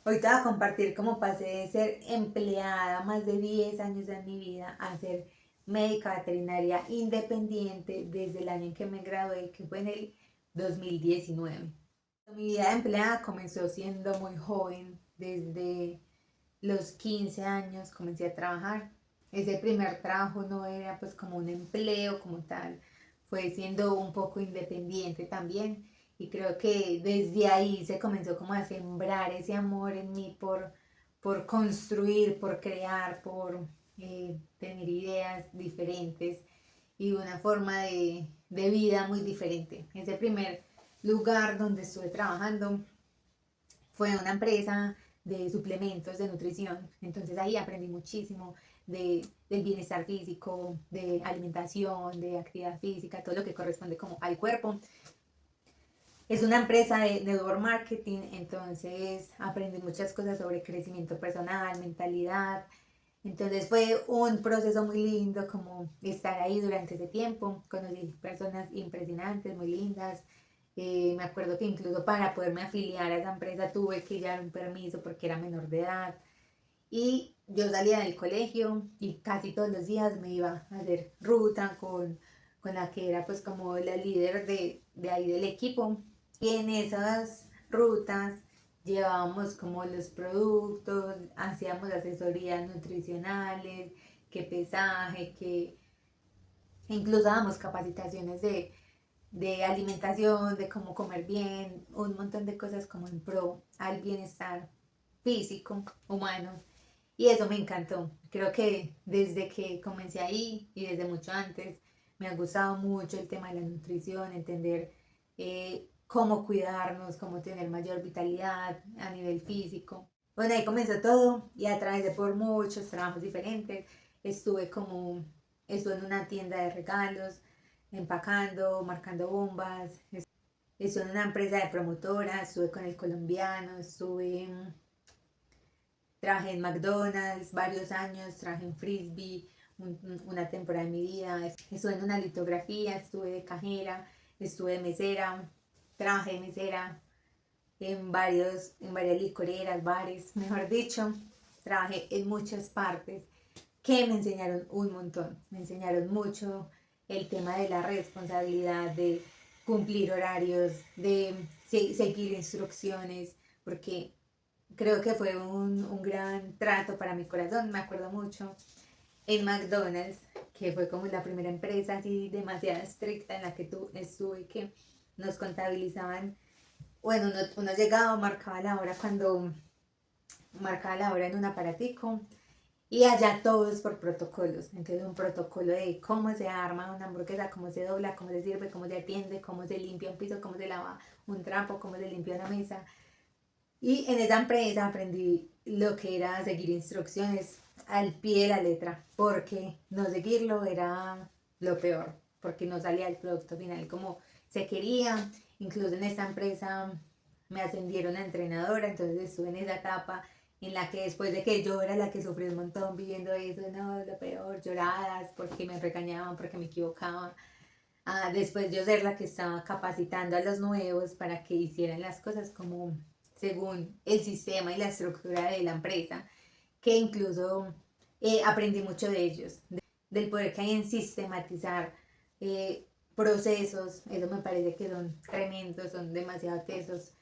Hoy te voy a compartir cómo pasé de ser empleada más de 10 años de mi vida a ser médica veterinaria independiente desde el año en que me gradué, que fue en el 2019. Mi vida de empleada comenzó siendo muy joven, desde los 15 años comencé a trabajar. Ese primer trabajo no era pues como un empleo como tal, fue siendo un poco independiente también y creo que desde ahí se comenzó como a sembrar ese amor en mí por construir, por crear, por tener ideas diferentes y una forma de vida muy diferente. Ese primer lugar donde estuve trabajando fue una empresa de suplementos de nutrición. Entonces ahí aprendí muchísimo del bienestar físico, de alimentación, de actividad física, todo lo que corresponde como al cuerpo. Es una empresa de network marketing, entonces aprendí muchas cosas sobre crecimiento personal, mentalidad. Entonces fue un proceso muy lindo como estar ahí durante ese tiempo. Conocí personas impresionantes, muy lindas. Me acuerdo que incluso para poderme afiliar a esa empresa tuve que llevar un permiso porque era menor de edad. Y yo salía del colegio y casi todos los días me iba a hacer ruta con la que era pues como la líder de ahí del equipo. Y en esas rutas llevábamos como los productos, hacíamos asesorías nutricionales, que pesaje, que incluso dábamos capacitaciones de alimentación, de cómo comer bien, un montón de cosas como en pro al bienestar físico, humano. Y eso me encantó. Creo que desde que comencé ahí y desde mucho antes me ha gustado mucho el tema de la nutrición, entender cómo cuidarnos, cómo tener mayor vitalidad a nivel físico. Bueno, ahí comenzó todo y a través de por muchos trabajos diferentes estuve como, estuve en una tienda de regalos, empacando, marcando bombas, estuve en una empresa de promotora, estuve con el colombiano, trabajé en McDonald's varios años, trabajé en Frisbee una temporada de mi vida, estuve en una litografía, estuve de cajera, estuve de mesera, trabajé de mesera en varias licoreras, bares, mejor dicho, trabajé en muchas partes que me enseñaron un montón, me enseñaron mucho el tema de la responsabilidad, de cumplir horarios, de seguir instrucciones, porque creo que fue un gran trato para mi corazón, me acuerdo mucho en McDonald's, que fue como la primera empresa así demasiado estricta en la que estuve, que nos contabilizaban, bueno, uno llegaba, marcaba la hora cuando marcaba la hora en un aparatico y allá todo es por protocolos. Entonces un protocolo de cómo se arma una hamburguesa, cómo se dobla, cómo se sirve, cómo se atiende, cómo se limpia un piso, cómo se lava un trapo, cómo se limpia una mesa. Y en esa empresa aprendí lo que era seguir instrucciones al pie de la letra, porque no seguirlo era lo peor, porque no salía el producto final como se quería. Incluso en esta empresa me ascendieron a entrenadora, entonces estuve en esa etapa en la que después de que yo era la que sufrí un montón viviendo eso, no, lo peor, lloradas, porque me regañaban, porque me equivocaba. Después yo ser la que estaba capacitando a los nuevos para que hicieran las cosas como según el sistema y la estructura de la empresa, que incluso aprendí mucho de ellos, del poder que hay en sistematizar procesos, eso me parece que son tremendos, son demasiado tesos.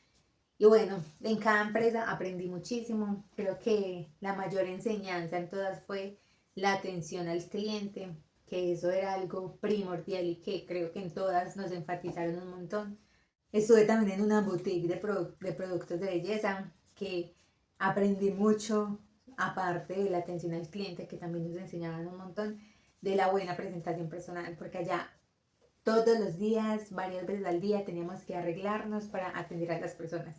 Y bueno, en cada empresa aprendí muchísimo, creo que la mayor enseñanza en todas fue la atención al cliente, que eso era algo primordial y que creo que en todas nos enfatizaron un montón. Estuve también en una boutique de productos de belleza que aprendí mucho, aparte de la atención al cliente, que también nos enseñaban un montón, de la buena presentación personal, porque allá todos los días, varias veces al día, teníamos que arreglarnos para atender a las personas.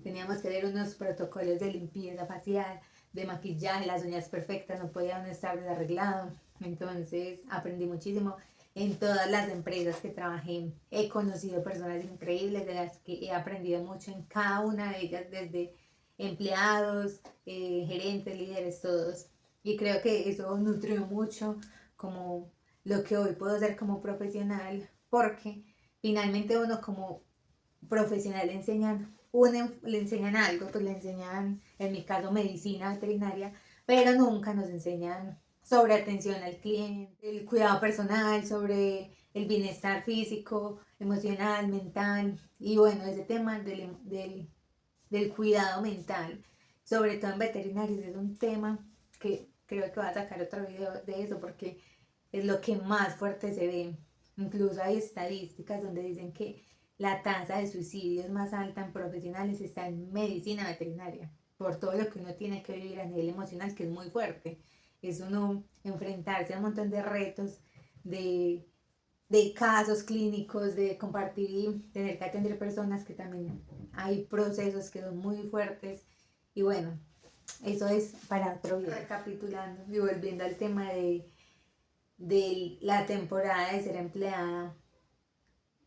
Teníamos que tener unos protocolos de limpieza facial, de maquillaje, las uñas perfectas, no podía uno estar desarreglado. Entonces aprendí muchísimo en todas las empresas que trabajé. He conocido personas increíbles de las que he aprendido mucho en cada una de ellas, desde empleados, gerentes, líderes, todos. Y creo que eso nutrió mucho como lo que hoy puedo hacer como profesional, porque finalmente uno como profesional le enseñan le enseñan algo, pues le enseñan, en mi caso, medicina veterinaria, pero nunca nos enseñan sobre atención al cliente, el cuidado personal, sobre el bienestar físico, emocional, mental, y bueno, ese tema del cuidado mental, sobre todo en veterinarios, es un tema que creo que va a sacar otro video de eso porque es lo que más fuerte se ve. Incluso hay estadísticas donde dicen que la tasa de suicidio es más alta en profesionales está en medicina veterinaria, por todo lo que uno tiene que vivir a nivel emocional, que es muy fuerte. Es uno enfrentarse a un montón de retos, de, de casos clínicos, de compartir y tener que atender personas que también hay procesos que son muy fuertes. Y bueno, eso es para otro video. Recapitulando y volviendo al tema de la temporada de ser empleada,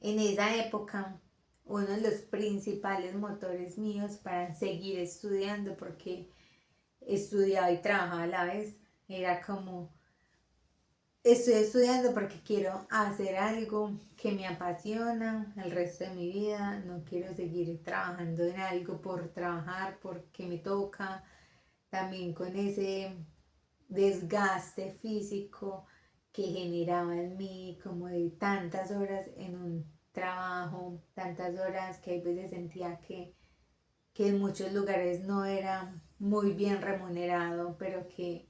en esa época uno de los principales motores míos para seguir estudiando, porque estudiaba y trabajaba a la vez, era como, estoy estudiando porque quiero hacer algo que me apasiona el resto de mi vida, no quiero seguir trabajando en algo por trabajar, porque me toca, también con ese desgaste físico que generaba en mí, como de tantas horas en un trabajo, tantas horas que a veces sentía que en muchos lugares no era muy bien remunerado, pero que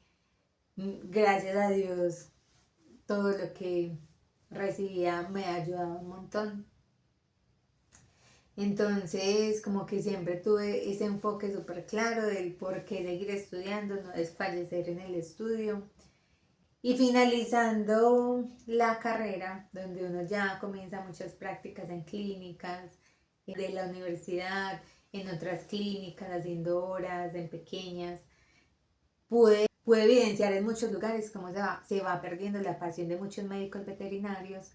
gracias a Dios todo lo que recibía me ayudaba un montón. Entonces, como que siempre tuve ese enfoque súper claro del por qué seguir estudiando, no desfallecer en el estudio. Y finalizando la carrera, donde uno ya comienza muchas prácticas en clínicas, de la universidad, en otras clínicas, haciendo horas en pequeñas, pude evidenciar en muchos lugares cómo se va perdiendo la pasión de muchos médicos veterinarios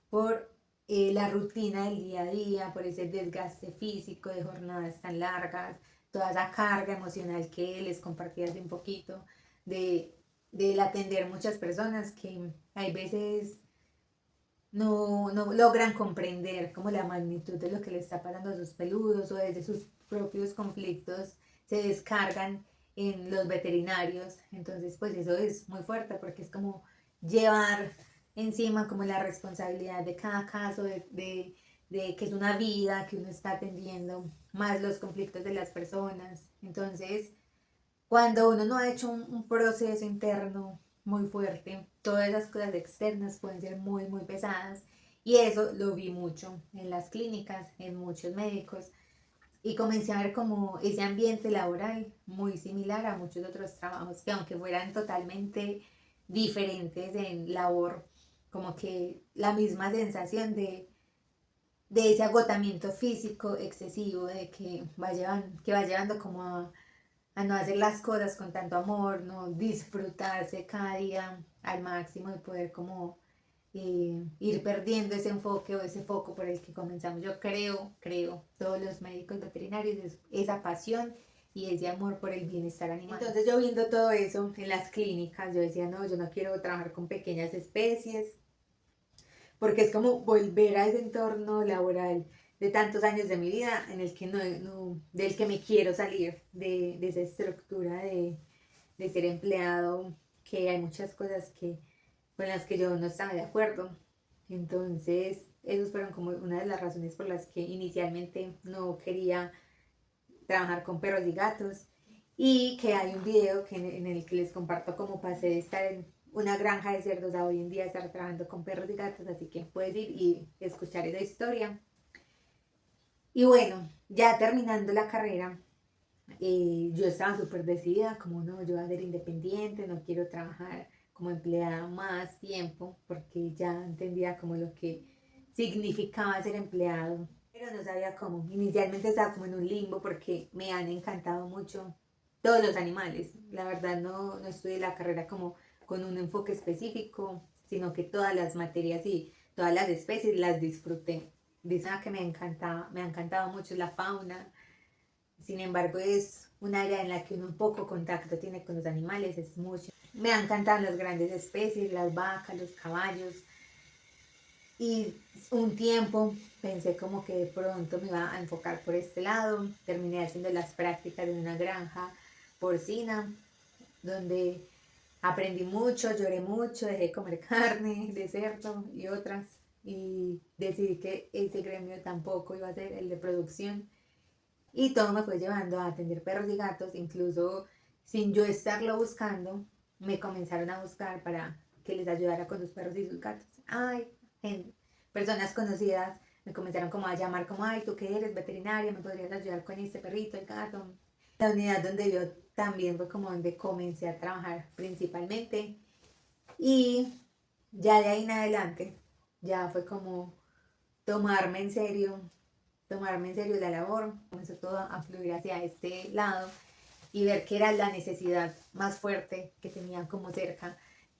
por la rutina del día a día, por ese desgaste físico de jornadas tan largas, toda esa carga emocional que les compartí hace un poquito, de, del atender muchas personas que hay veces no logran comprender como la magnitud de lo que les está pasando a sus peludos o desde sus propios conflictos se descargan en los veterinarios. Entonces, pues eso es muy fuerte porque es como llevar encima como la responsabilidad de cada caso, de que es una vida que uno está atendiendo, más los conflictos de las personas. Entonces, cuando uno no ha hecho un proceso interno muy fuerte, todas esas cosas externas pueden ser muy, muy pesadas. Y eso lo vi mucho en las clínicas, en muchos médicos. Y comencé a ver como ese ambiente laboral muy similar a muchos otros trabajos que aunque fueran totalmente diferentes en labor, como que la misma sensación de ese agotamiento físico excesivo, de que va llevando como a no hacer las cosas con tanto amor, no disfrutarse cada día al máximo y poder como ir perdiendo ese enfoque o ese foco por el que comenzamos. Yo creo, todos los médicos veterinarios, esa pasión y ese amor por el bienestar animal. Entonces yo viendo todo eso en las clínicas, yo decía, no, yo no quiero trabajar con pequeñas especies, porque es como volver a ese entorno laboral de tantos años de mi vida en el que del que me quiero salir, de esa estructura de ser empleado, que hay muchas cosas con las que yo no estaba de acuerdo. Entonces, esas fueron como una de las razones por las que inicialmente no quería trabajar con perros y gatos. Y que hay un video en el que les comparto cómo pasé de estar en una granja de cerdos a hoy en día estar trabajando con perros y gatos, así que puedes ir y escuchar esa historia. Y bueno, ya terminando la carrera, yo estaba súper decidida, como no, yo voy a ser independiente, no quiero trabajar como empleada más tiempo, porque ya entendía como lo que significaba ser empleado, pero no sabía cómo. Inicialmente estaba como en un limbo porque me han encantado mucho todos los animales. La verdad no estudié la carrera como con un enfoque específico, sino que todas las materias y todas las especies las disfruté. Dicen que me ha encantado mucho la fauna. Sin embargo, es un área en la que uno un poco contacto tiene con los animales, es mucho. Me encantan las grandes especies, las vacas, los caballos, Y un tiempo pensé como que de pronto me iba a enfocar por este lado. Terminé haciendo las prácticas en una granja porcina, donde aprendí mucho, lloré mucho, dejé de comer carne de cerdo y otras. Y decidí que ese gremio tampoco iba a ser el de producción. Y todo me fue llevando a atender perros y gatos, incluso sin yo estarlo buscando, me comenzaron a buscar para que les ayudara con sus perros y sus gatos. Ay, personas conocidas me comenzaron como a llamar como, ay, tú que eres veterinaria, me podrías ayudar con este perrito, el gato. La unidad donde yo también fue como donde comencé a trabajar principalmente. Y ya de ahí en adelante, ya fue como tomarme en serio, tomarme en serio la labor, comenzó todo a fluir hacia este lado y ver que era la necesidad más fuerte que tenían como cerca,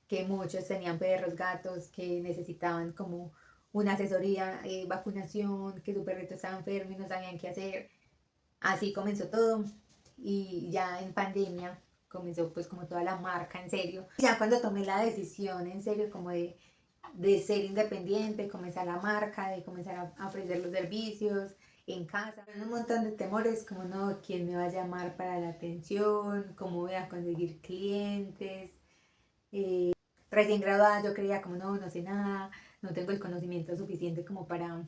que muchos tenían perros, gatos, que necesitaban como una asesoría, vacunación, que su perrito estaba enfermo y no sabían qué hacer. Así comenzó todo y ya en pandemia comenzó pues como toda la marca en serio. Ya cuando tomé la decisión en serio como de ser independiente, comenzar la marca, de comenzar a ofrecer los servicios en casa. Un montón de temores como no, quién me va a llamar para la atención, cómo voy a conseguir clientes. Recién graduada yo creía como no, no sé nada, no tengo el conocimiento suficiente como para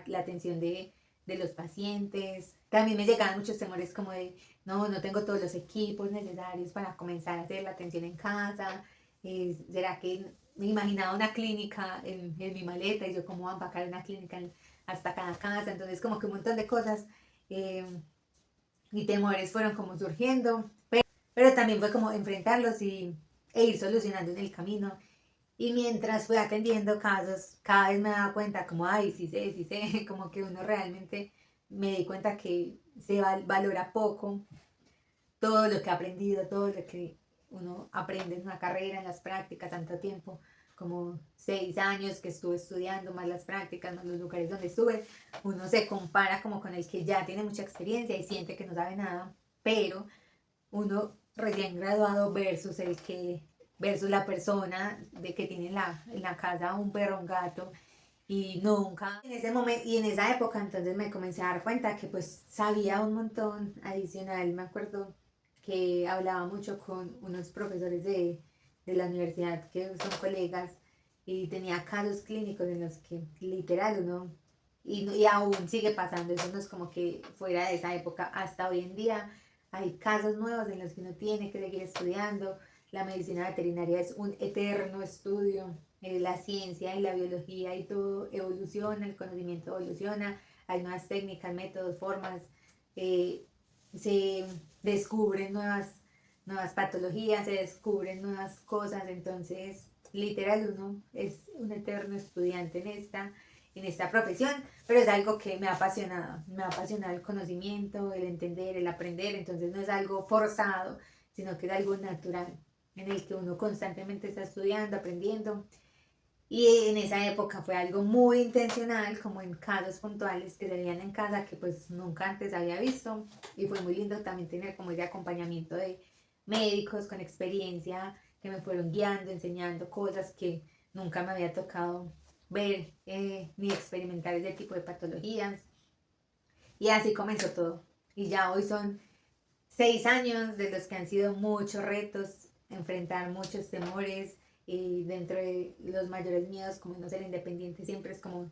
la atención de los pacientes. También me llegaban muchos temores como de no, no tengo todos los equipos necesarios para comenzar a hacer la atención en casa. ¿Será que me imaginaba una clínica en mi maleta y yo cómo voy a empacar una clínica hasta cada casa? Entonces como que un montón de cosas eh, y temores fueron como surgiendo, pero también fue como enfrentarlos e ir solucionando en el camino. Y mientras fui atendiendo casos, cada vez me daba cuenta como, ay, sí sé, como que uno realmente me di cuenta que se valora poco todo lo que ha aprendido, todo lo que uno aprende en una carrera, en las prácticas, tanto tiempo, como 6 años que estuve estudiando, más las prácticas, más los lugares donde estuve, uno se compara como con el que ya tiene mucha experiencia y siente que no sabe nada, pero uno recién graduado versus la persona de que tiene en la casa un perro, un gato, y nunca en ese momento y en esa época entonces me comencé a dar cuenta que pues sabía un montón adicional. Me acuerdo que hablaba mucho con unos profesores de la universidad que son colegas y tenía casos clínicos en los que literal uno y aún sigue pasando, eso no es como que fuera de esa época, hasta hoy en día hay casos nuevos en los que uno tiene que seguir estudiando. La medicina veterinaria es un eterno estudio. La ciencia y la biología y todo evoluciona, el conocimiento evoluciona, hay nuevas técnicas, métodos, formas, eh, se descubren nuevas patologías, se descubren nuevas cosas, entonces literal uno es un eterno estudiante en esta profesión, pero es algo que me ha apasionado el conocimiento, el entender, el aprender, entonces no es algo forzado, sino que es algo natural, en el que uno constantemente está estudiando, aprendiendo. Y en esa época fue algo muy intencional, como en casos puntuales que salían en casa que pues nunca antes había visto. Y fue muy lindo también tener como ese acompañamiento de médicos con experiencia que me fueron guiando, enseñando cosas que nunca me había tocado ver ni experimentar ese tipo de patologías. Y así comenzó todo. Y ya hoy son 6 años de los que han sido muchos retos, enfrentar muchos temores y dentro de los mayores miedos como no ser independiente siempre es como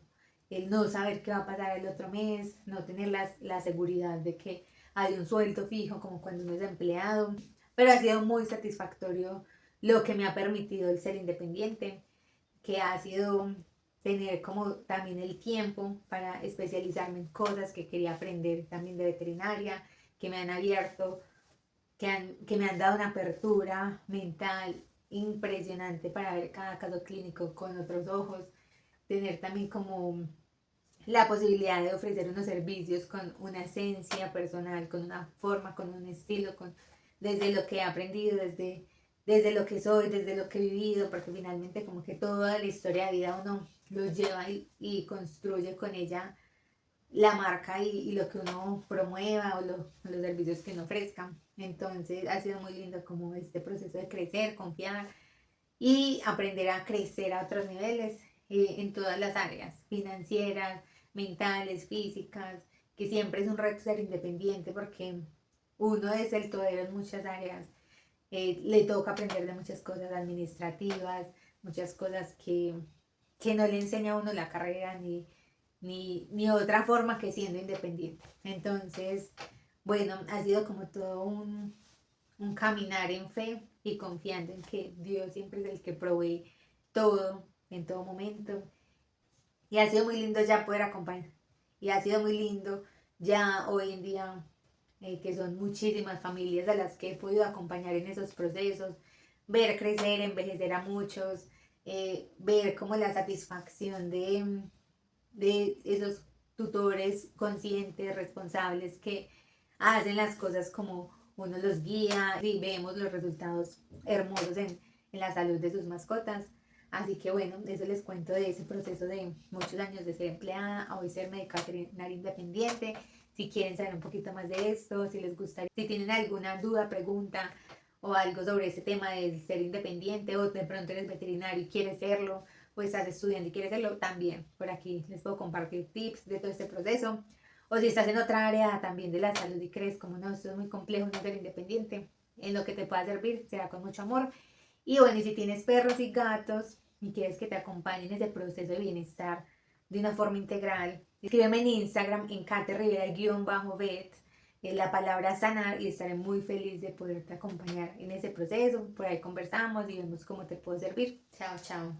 el no saber qué va a pasar el otro mes, no tener la seguridad de que hay un sueldo fijo como cuando uno es empleado, pero ha sido muy satisfactorio lo que me ha permitido el ser independiente, que ha sido tener como también el tiempo para especializarme en cosas que quería aprender también de veterinaria, que me han abierto, que me han dado una apertura mental impresionante para ver cada caso clínico con otros ojos, tener también como la posibilidad de ofrecer unos servicios con una esencia personal, con una forma, con un estilo, desde lo que he aprendido, desde lo que soy, desde lo que he vivido, porque finalmente como que toda la historia de vida uno lo lleva y construye con ella la marca y lo que uno promueva o los servicios que uno ofrezca. Entonces ha sido muy lindo como este proceso de crecer, confiar y aprender a crecer a otros niveles. en todas las áreas, financieras, mentales, físicas, que siempre es un reto ser independiente porque uno es el todero en muchas áreas, le toca aprender de muchas cosas administrativas, muchas cosas que no le enseña a uno la carrera ni otra forma que siendo independiente. Entonces, bueno, ha sido como todo un caminar en fe y confiando en que Dios siempre es el que provee todo en todo momento. Y ha sido muy lindo ya poder acompañar. Y ha sido muy lindo ya hoy en día, que son muchísimas familias a las que he podido acompañar en esos procesos, ver crecer, envejecer a muchos, ver como la satisfacción de esos tutores conscientes, responsables, que hacen las cosas como uno los guía y vemos los resultados hermosos en la salud de sus mascotas. Así que bueno, eso les cuento de ese proceso de muchos años de ser empleada a hoy ser médica veterinaria independiente. Si quieren saber un poquito más de esto, si les gustaría, si tienen alguna duda, pregunta o algo sobre este tema de ser independiente o de pronto eres veterinario y quieres serlo o estás estudiando y quieres hacerlo, también por aquí les puedo compartir tips de todo este proceso. O si estás en otra área también de la salud y crees como no, esto es muy complejo, no ser independiente, en lo que te pueda servir, será con mucho amor. Y bueno, y si tienes perros y gatos y quieres que te acompañen en ese proceso de bienestar de una forma integral, escríbeme en Instagram en Kate Rivera-vet, la palabra sanar, y estaré muy feliz de poderte acompañar en ese proceso. Por ahí conversamos y vemos cómo te puedo servir. Chao, chao.